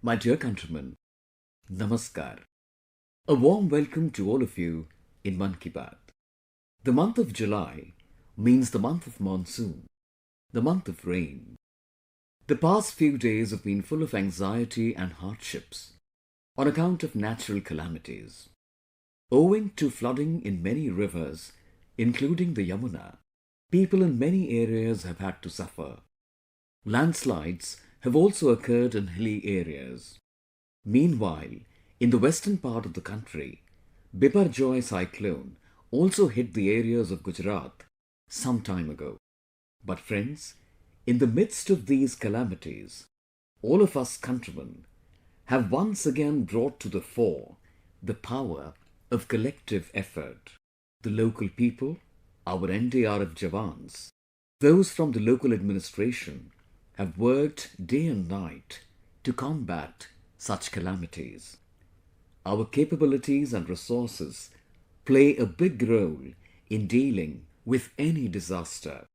My dear countrymen, Namaskar. A warm welcome to all of you in Mann Ki Baat. The month of July means the month of monsoon, the month of rain. The past few days have been full of anxiety and hardships on account of natural calamities. Owing to flooding in many rivers, including the Yamuna, people in many areas have had to suffer. Landslides have also occurred in hilly areas. Meanwhile, in the western part of the country, Biparjoy cyclone also hit the areas of Gujarat some time ago. But friends, in the midst of these calamities, all of us countrymen have once again brought to the fore the power of collective effort. The local people, our NDRF Jawans, those from the local administration have worked day and night to combat such calamities. Our capabilities and resources play a big role in dealing with any disaster.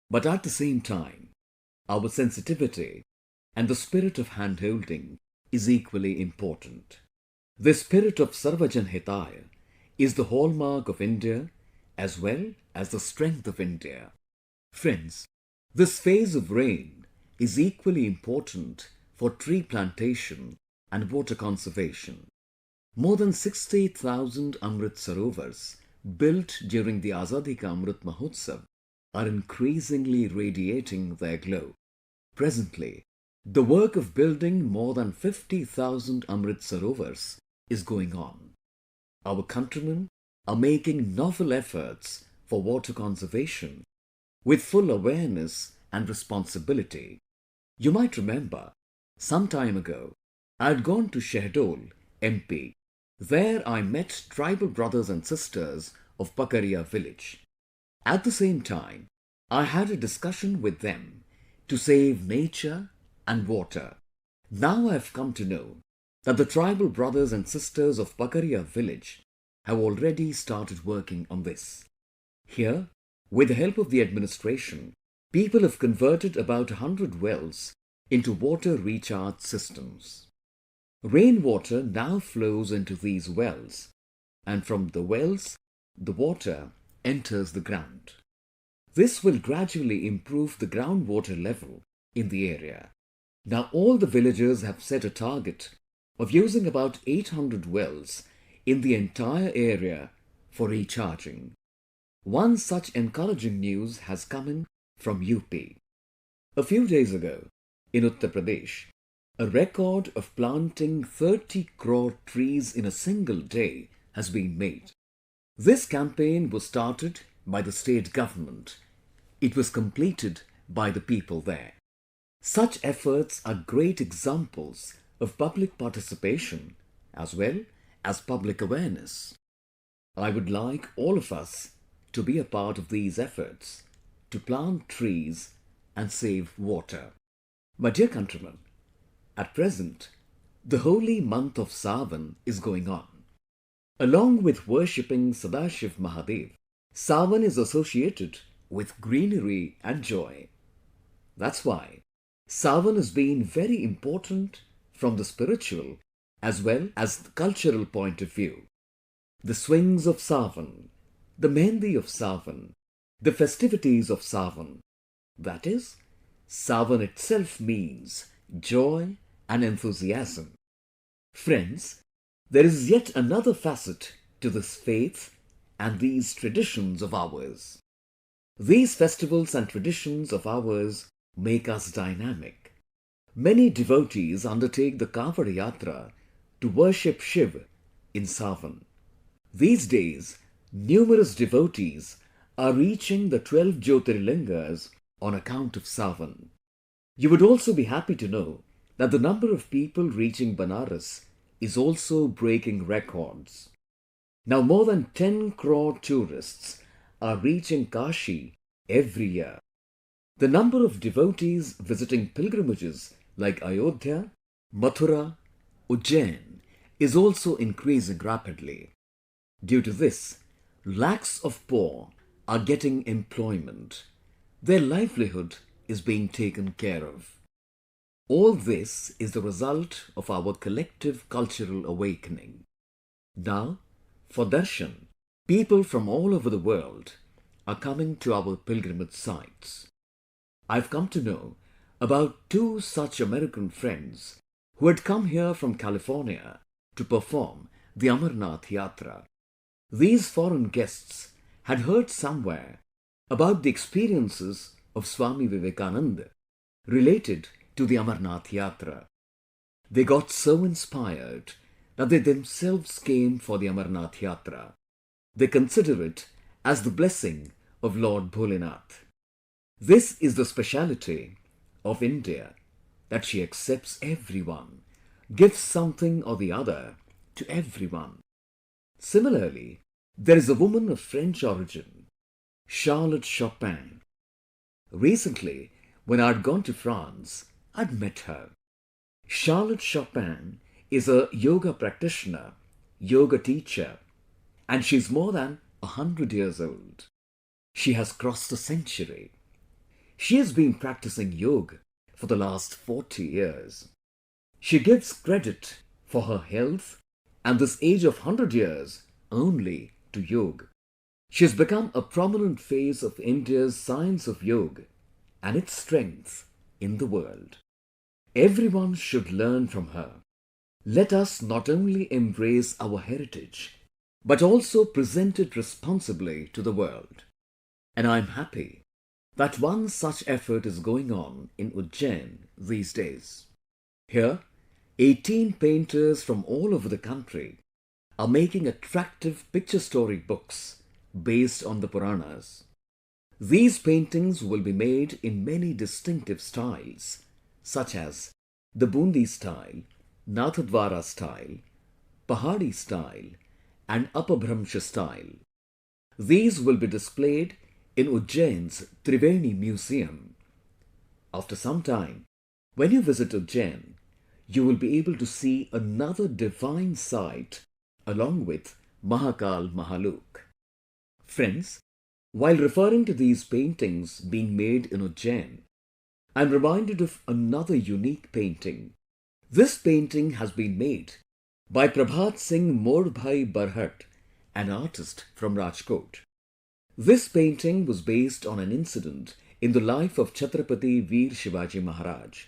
But at the same time, our sensitivity and the spirit of handholding is equally important. The spirit of Sarvajan Hitaya is the hallmark of India as well as the strength of India. Friends, this phase of rain is equally important for tree plantation and water conservation. More than 60,000 Amrit Sarovars built during the Azadi Ka Amrit Mahotsav are increasingly radiating their glow. Presently, the work of building more than 50,000 Amrit Sarovars is going on. Our countrymen are making novel efforts for water conservation with full awareness and responsibility. You might remember, some time ago, I had gone to Shahdol, MP. There I met tribal brothers and sisters of Pakaria village. At the same time, I had a discussion with them to save nature and water. Now I have come to know that the tribal brothers and sisters of Pakaria village have already started working on this. Here, with the help of the administration, people have converted about 100 wells into water recharge systems. Rainwater now flows into these wells, and from the wells, the water enters the ground. This will gradually improve the groundwater level in the area. Now all the villagers have set a target of using about 800 wells in the entire area for recharging. One such encouraging news has come in from UP. A few days ago, in Uttar Pradesh, a record of planting 30 crore trees in a single day has been made. This campaign was started by the state government. It was completed by the people there. Such efforts are great examples of public participation as well as public awareness. I would like all of us to be a part of these efforts to plant trees and save water. My dear countrymen, at present, the holy month of Sawan is going on. Along with worshipping Sadashiv Mahadev, Sawan is associated with greenery and joy. That's why Sawan has been very important from the spiritual as well as the cultural point of view. The swings of Sawan, the Mehndi of Sawan, the festivities of Sawan, that is, Sawan itself means joy and enthusiasm. Friends, there is yet another facet to this faith and these traditions of ours. These festivals and traditions of ours make us dynamic. Many devotees undertake the Kavod Yatra to worship Shiv in Sawan. These days, numerous devotees are reaching the 12 Jyotirlingas on account of Sawan. You would also be happy to know that the number of people reaching Banaras is also breaking records. Now more than 10 crore tourists are reaching Kashi every year. The number of devotees visiting pilgrimages like Ayodhya, Mathura, Ujjain is also increasing rapidly. Due to this, lakhs of poor are getting employment. Their livelihood is being taken care of. All this is the result of our collective cultural awakening. Now, for darshan, people from all over the world are coming to our pilgrimage sites. I've come to know about two such American friends who had come here from California to perform the Amarnath Yatra. These foreign guests had heard somewhere about the experiences of Swami Vivekananda related to the Amarnath Yatra. They got so inspired that they themselves came for the Amarnath Yatra. They consider it as the blessing of Lord Bholenath. This is the speciality of India, that she accepts everyone, gives something or the other to everyone. Similarly, there is a woman of French origin, Charlotte Chopin. Recently, when I'd gone to France, I'd met her. Charlotte Chopin is a yoga practitioner, yoga teacher, and she's more than 100 years old. She has crossed a century. She has been practicing yoga for the last 40 years. She gives credit for her health and this age of 100 years only to yoga. She has become a prominent face of India's science of yoga and its strength in the world. Everyone should learn from her. Let us not only embrace our heritage, but also present it responsibly to the world. And I'm happy that one such effort is going on in Ujjain these days. Here, 18 painters from all over the country are making attractive picture story books based on the Puranas. These paintings will be made in many distinctive styles, such as the Bundi style, Nathadwara style, Pahadi style, and Apabhramsha style. These will be displayed in Ujjain's Triveni Museum. After some time, when you visit Ujjain, you will be able to see another divine sight along with Mahakal Mahalok. Friends, while referring to these paintings being made in Ujjain, I am reminded of another unique painting. This painting has been made by Prabhat Singh Modbhai Barhat, an artist from Rajkot. This painting was based on an incident in the life of Chhatrapati Veer Shivaji Maharaj.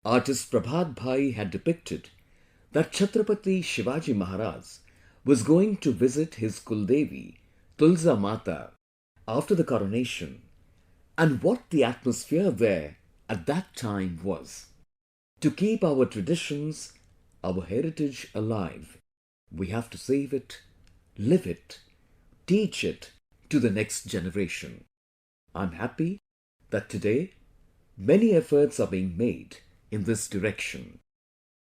Artist Prabhat Bhai had depicted that Chhatrapati Shivaji Maharaj was going to visit his Kuldevi, Tulsa Mata, after the coronation, and what the atmosphere there at that time was. To keep our traditions, our heritage alive, we have to save it, live it, teach it to the next generation. I'm happy that today many efforts are being made in this direction.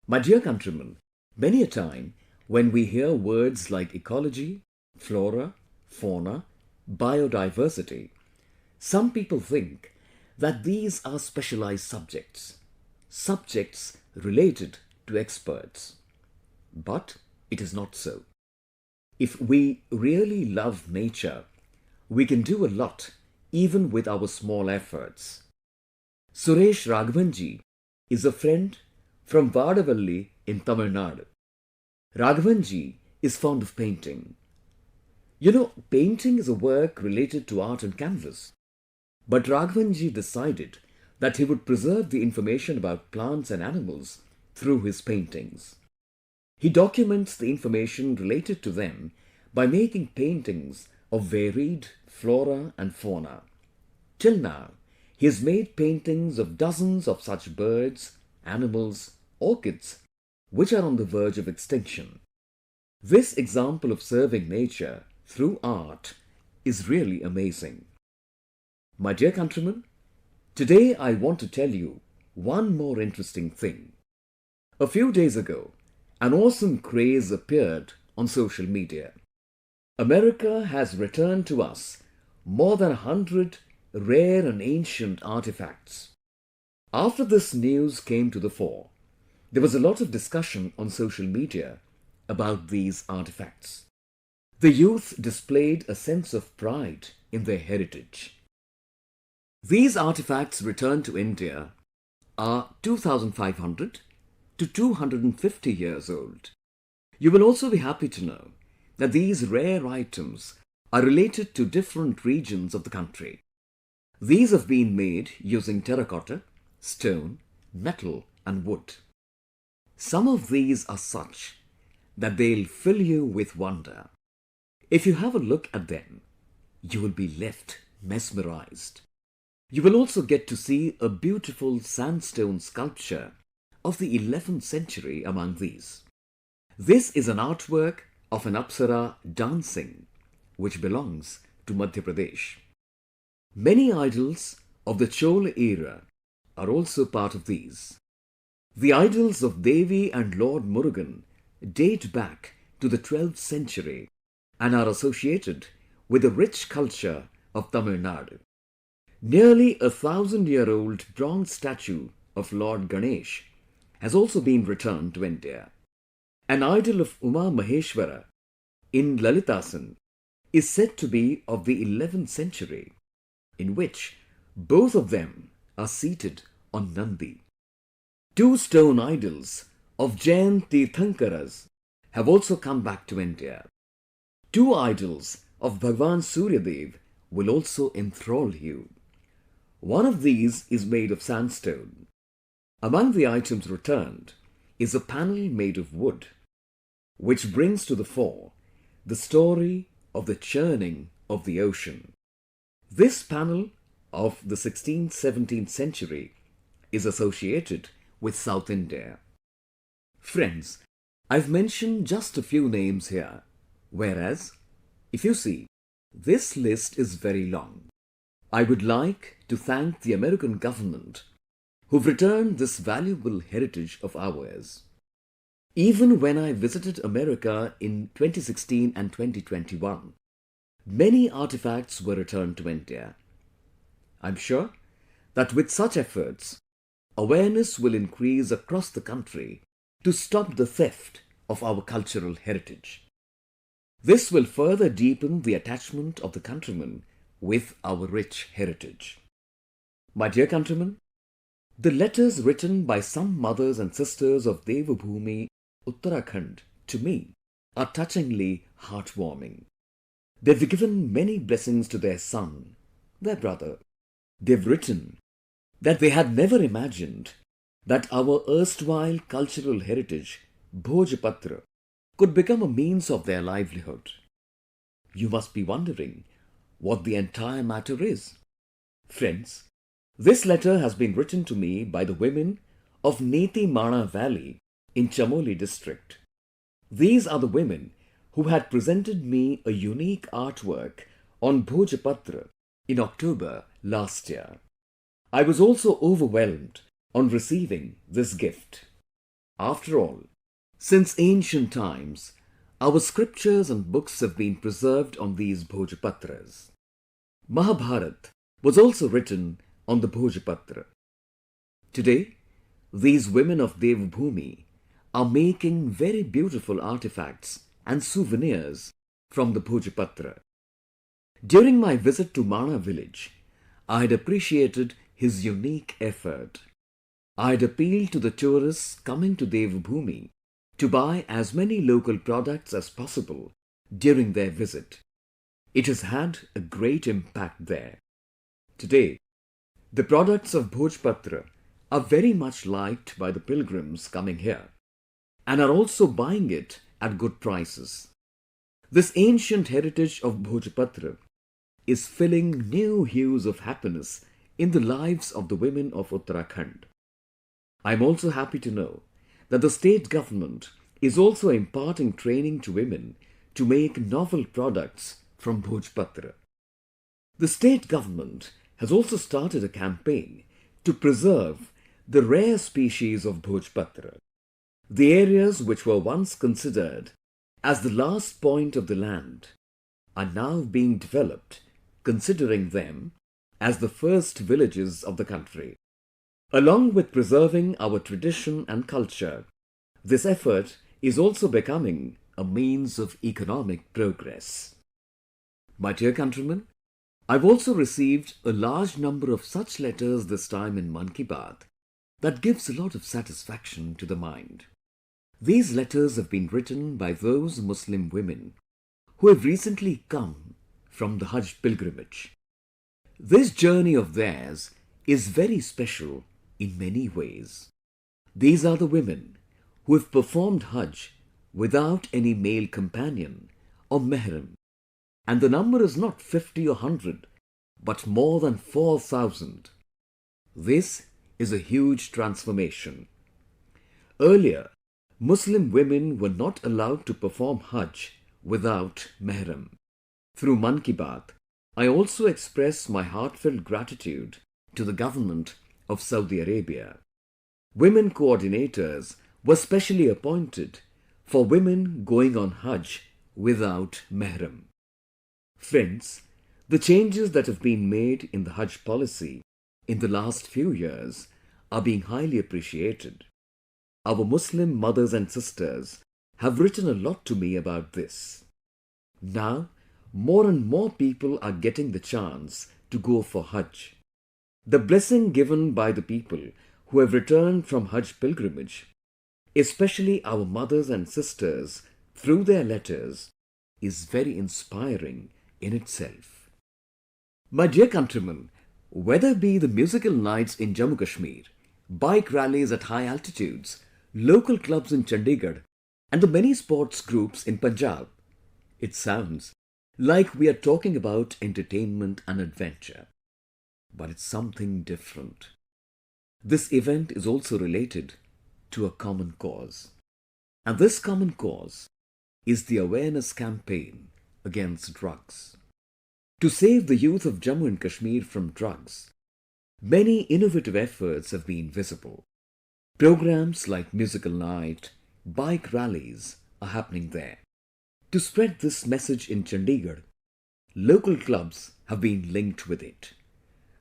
My dear countrymen, many a time when we hear words like ecology, flora, fauna, biodiversity, some people think that these are specialized subjects, subjects related to experts. But it is not so. If we really love nature, we can do a lot even with our small efforts. Suresh Raghavanji is a friend from Vadavalli in Tamil Nadu. Raghavanji is fond of painting. You know, painting is a work related to art and canvas. But Raghavanji decided that he would preserve the information about plants and animals through his paintings. He documents the information related to them by making paintings of varied flora and fauna. Till now, he has made paintings of dozens of such birds, animals, orchids, which are on the verge of extinction. This example of serving nature through art is really amazing. My dear countrymen, today I want to tell you one more interesting thing. A few days ago, an awesome craze appeared on social media. America has returned to us more than 100 rare and ancient artifacts. After this news came to the fore, there was a lot of discussion on social media about these artifacts. The youth displayed a sense of pride in their heritage. These artifacts returned to India are 2500 to 250 years old. You will also be happy to know that these rare items are related to different regions of the country. These have been made using terracotta, stone, metal, and wood. Some of these are such that they'll fill you with wonder. If you have a look at them, you will be left mesmerized. You will also get to see a beautiful sandstone sculpture of the 11th century among these. This is an artwork of an Apsara dancing, which belongs to Madhya Pradesh. Many idols of the Chola era are also part of these. The idols of Devi and Lord Murugan date back to the 12th century and are associated with the rich culture of Tamil Nadu. Nearly 1,000-year-old bronze statue of Lord Ganesh has also been returned to India. An idol of Uma Maheshwara in Lalitasan is said to be of the 11th century, in which both of them are seated on Nandi. Two stone idols of Jain Tirthankaras have also come back to India. Two idols of Bhagwan Suryadev will also enthrall you. One of these is made of sandstone. Among the items returned is a panel made of wood, which brings to the fore the story of the churning of the ocean. This panel of the 16th-17th century is associated with South India. Friends, I've mentioned just a few names here, whereas, if you see, this list is very long. I would like to thank the American government who've returned this valuable heritage of ours. Even when I visited America in 2016 and 2021, many artifacts were returned to India. I'm sure that with such efforts, awareness will increase across the country to stop the theft of our cultural heritage. This will further deepen the attachment of the countrymen with our rich heritage. My dear countrymen, the letters written by some mothers and sisters of Devabhoomi, Uttarakhand to me are touchingly heartwarming. They've given many blessings to their son, their brother. They've written that they had never imagined that our erstwhile cultural heritage, Bhojpatra, could become a means of their livelihood. You must be wondering what the entire matter is. Friends, this letter has been written to me by the women of Neti Mana Valley in Chamoli district. These are the women who had presented me a unique artwork on Bhojpatra in October last year. I was also overwhelmed on receiving this gift. After all, since ancient times, our scriptures and books have been preserved on these Bhojpatras. Mahabharata was also written on the Bhojpatra. Today, these women of Devbhoomi are making very beautiful artifacts and souvenirs from the Bhojpatra. During my visit to Mana village, I had appreciated his unique effort. I had appealed to the tourists coming to Devbhoomi to buy as many local products as possible during their visit. It has had a great impact there. Today, the products of Bhojpatra are very much liked by the pilgrims coming here and are also buying it at good prices. This ancient heritage of Bhojpatra is filling new hues of happiness in the lives of the women of Uttarakhand. I am also happy to know that the state government is also imparting training to women to make novel products from Bhojpatra. The state government has also started a campaign to preserve the rare species of Bhojpatra. The areas which were once considered as the last point of the land are now being developed, considering them as the first villages of the country. Along with preserving our tradition and culture, this effort is also becoming a means of economic progress. My dear countrymen, I've also received a large number of such letters this time in Mann Ki Baat that gives a lot of satisfaction to the mind. These letters have been written by those Muslim women who have recently come from the Hajj pilgrimage. This journey of theirs is very special in many ways. These are the women who have performed Hajj without any male companion or mahram, and the number is not 50 or 100, but more than 4,000. This is a huge transformation. Earlier, Muslim women were not allowed to perform Hajj without mahram. Through Mann Ki Baat, I also express my heartfelt gratitude to the government of Saudi Arabia. Women coordinators were specially appointed for women going on Hajj without mahram. Friends, the changes that have been made in the Hajj policy in the last few years are being highly appreciated. Our Muslim mothers and sisters have written a lot to me about this. Now, more and more people are getting the chance to go for Hajj. The blessing given by the people who have returned from Hajj pilgrimage, especially our mothers and sisters through their letters, is very inspiring in itself. My dear countrymen, whether be the musical nights in Jammu Kashmir, bike rallies at high altitudes, local clubs in Chandigarh, and the many sports groups in Punjab, it sounds like we are talking about entertainment and adventure. But it's something different. This event is also related to a common cause. And this common cause is the awareness campaign against drugs. To save the youth of Jammu and Kashmir from drugs, many innovative efforts have been visible. Programs like musical night, bike rallies are happening there. To spread this message in Chandigarh, local clubs have been linked with it.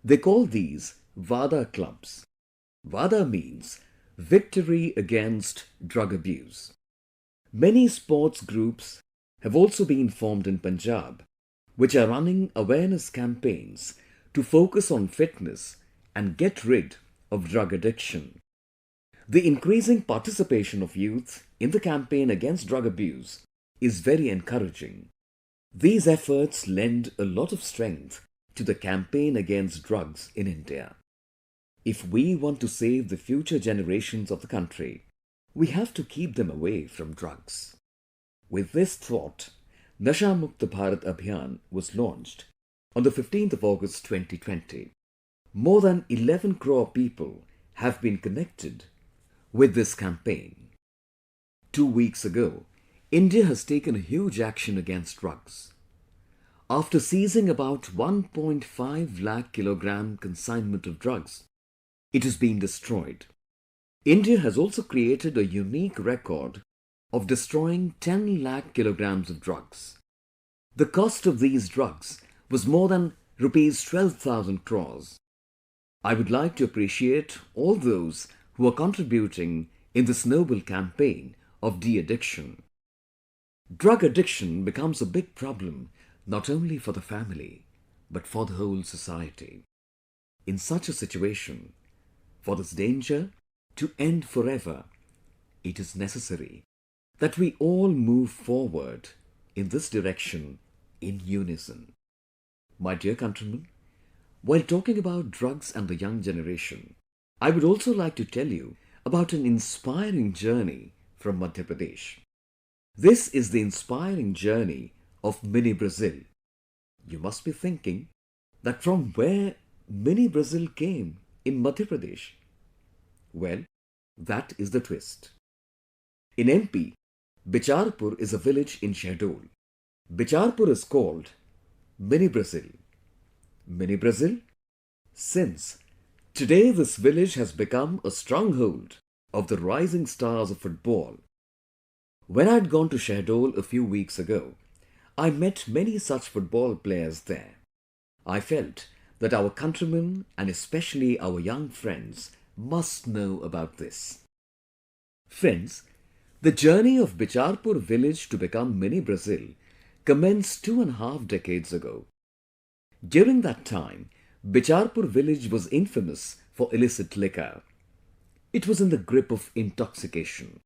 They call these Vada clubs. Vada means victory against drug abuse. Many sports groups have also been formed in Punjab, which are running awareness campaigns to focus on fitness and get rid of drug addiction. The increasing participation of youth in the campaign against drug abuse is very encouraging. These efforts lend a lot of strength to the campaign against drugs in India. If we want to save the future generations of the country, we have to keep them away from drugs. With this thought, Nasha Mukta Bharat Abhiyan was launched on the 15th of August 2020. More than 11 crore people have been connected with this campaign. 2 weeks ago, India has taken a huge action against drugs. After seizing about 1.5 lakh kilogram consignment of drugs, it has been destroyed. India has also created a unique record of destroying 10 lakh kilograms of drugs. The cost of these drugs was more than rupees 12,000 crores. I would like to appreciate all those who are contributing in this noble campaign of de-addiction. Drug addiction becomes a big problem not only for the family, but for the whole society. In such a situation, for this danger to end forever, it is necessary that we all move forward in this direction in unison. My dear countrymen, while talking about drugs and the young generation, I would also like to tell you about an inspiring journey from Madhya Pradesh. This is the inspiring journey of Mini Brazil. You must be thinking that from where Mini Brazil came in Madhya Pradesh. Well, that is the twist. In MP, Bicharpur is a village in Shahdol. Bicharpur is called Mini Brazil. Mini Brazil? Since today this village has become a stronghold of the rising stars of football. When I had gone to Shahdol a few weeks ago, I met many such football players there. I felt that our countrymen and especially our young friends must know about this. Friends, the journey of Bicharpur village to become Mini Brazil commenced 2.5 decades ago. During that time, Bicharpur village was infamous for illicit liquor. It was in the grip of intoxication.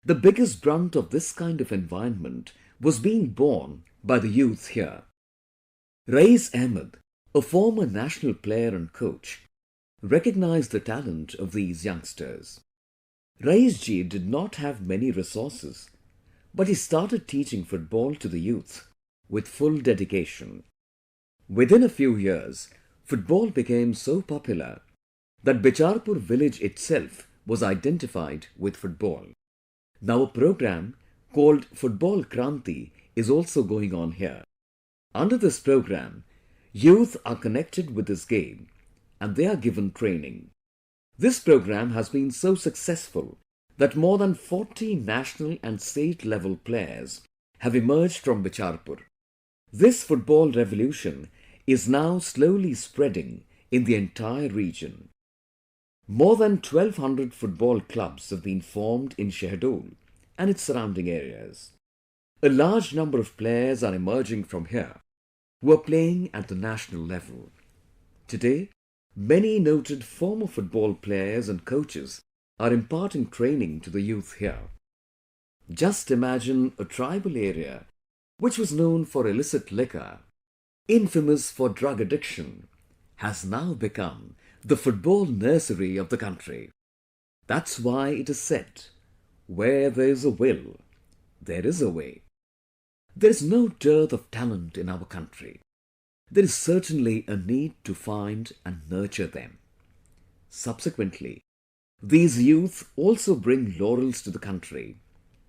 The biggest brunt of this kind of environment was being borne by the youth here. Rais Ahmed, a former national player and coach, recognized the talent of these youngsters. Rais ji did not have many resources, but he started teaching football to the youth with full dedication. Within a few years, football became so popular that Bicharpur village itself was identified with football. Now a program called Football Kranti is also going on here. Under this program, youth are connected with this game and they are given training. This program has been so successful that more than 40 national and state level players have emerged from Bicharpur. This football revolution is now slowly spreading in the entire region. More than 1200 football clubs have been formed in Shahdol and its surrounding areas. A large number of players are emerging from here who are playing at the national level. Today, many noted former football players and coaches are imparting training to the youth here. Just imagine a tribal area which was known for illicit liquor, infamous for drug addiction, has now become the football nursery of the country. That's why it is said, where there is a will, there is a way. There is no dearth of talent in our country. There is certainly a need to find and nurture them. Subsequently, these youth also bring laurels to the country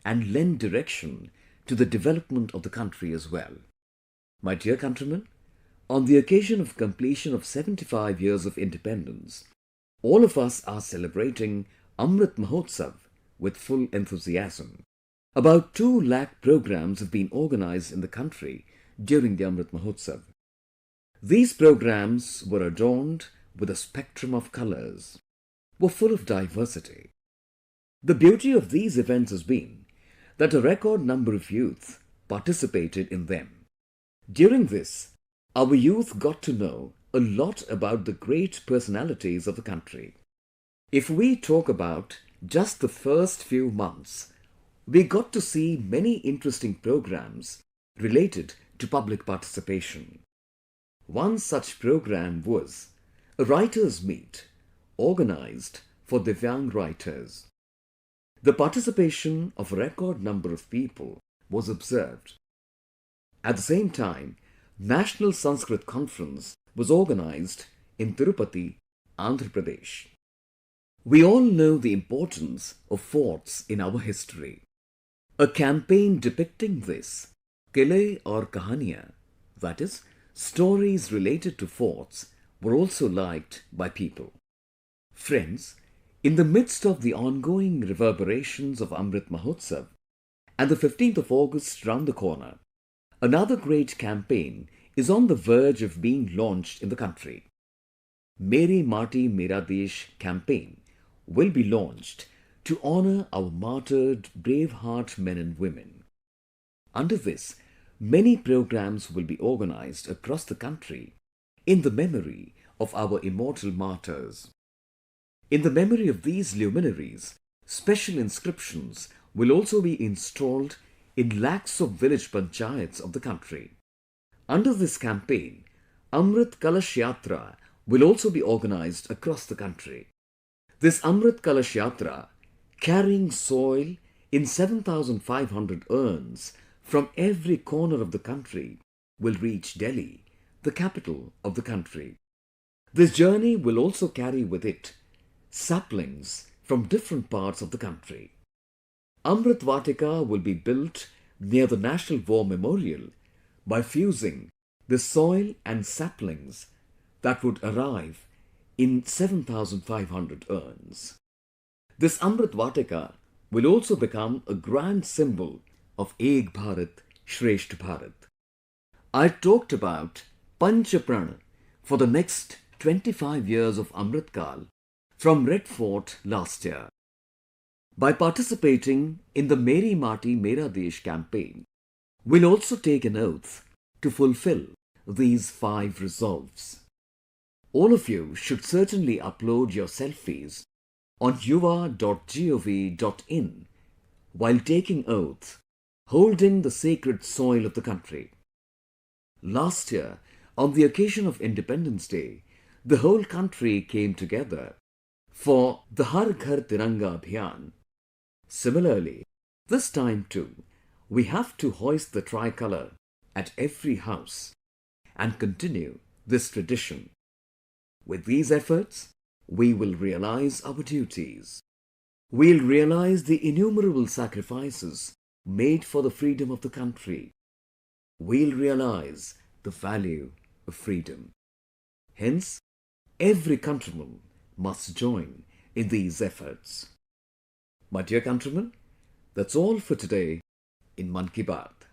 and lend direction to the development of the country as well. My dear countrymen, on the occasion of completion of 75 years of independence, all of us are celebrating Amrit Mahotsav with full enthusiasm. About 2 lakh programs have been organized in the country during the Amrit Mahotsav. These programs were adorned with a spectrum of colors, were full of diversity. The beauty of these events has been that a record number of youth participated in them. During this, our youth got to know a lot about the great personalities of the country. If we talk about just the first few months, we got to see many interesting programs related to public participation. One such program was a writers' meet organized for Divyang writers. The participation of a record number of people was observed. At the same time, National Sanskrit Conference was organized in Tirupati, Andhra Pradesh. We all know the importance of forts in our history. A campaign depicting this, Kile aur Kahaniyan, that is, stories related to forts, were also liked by people. Friends, in the midst of the ongoing reverberations of Amrit Mahotsav and the 15th of August round the corner, another great campaign is on the verge of being launched in the country. Meri Mati Mera Desh campaign will be launched to honor our martyred braveheart men and women. Under this, many programs will be organized across the country in the memory of our immortal martyrs. In the memory of these luminaries, special inscriptions will also be installed in lakhs of village panchayats of the country. Under this campaign, Amrit Kalash Yatra will also be organized across the country. This Amrit Kalash Yatra, carrying soil in 7,500 urns from every corner of the country, will reach Delhi, the capital of the country. This journey will also carry with it saplings from different parts of the country. Amrit Vatika will be built near the National War Memorial by fusing the soil and saplings that would arrive in 7,500 urns. This Amrit Vatika will also become a grand symbol of Ek Bharat, Shreshtha Bharat. I talked about Panchapran for the next 25 years of Amritkal from Red Fort last year. By participating in the Meri Mati Mera Desh campaign, we'll also take an oath to fulfill these 5 resolves. All of you should certainly upload your selfies on yuva.gov.in while taking oath, holding the sacred soil of the country. Last year, on the occasion of Independence Day, the whole country came together for the Har Ghar Tiranga Abhiyan. Similarly, this time too, we have to hoist the tricolour at every house and continue this tradition. With these efforts, we will realize our duties. We'll realize the innumerable sacrifices made for the freedom of the country. We'll realize the value of freedom. Hence, every countryman must join in these efforts. My dear countrymen, that's all for today in Mann Ki Baat.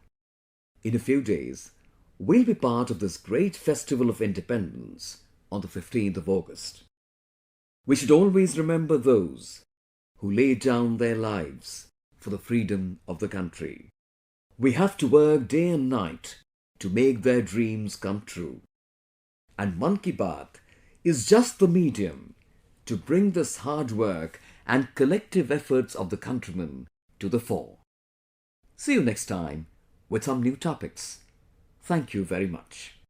In a few days, we'll be part of this great festival of independence on the 15th of August. We should always remember those who laid down their lives for the freedom of the country. We have to work day and night to make their dreams come true. And Mann Ki Baat is just the medium to bring this hard work and collective efforts of the countrymen to the fore. See you next time with some new topics. Thank you very much.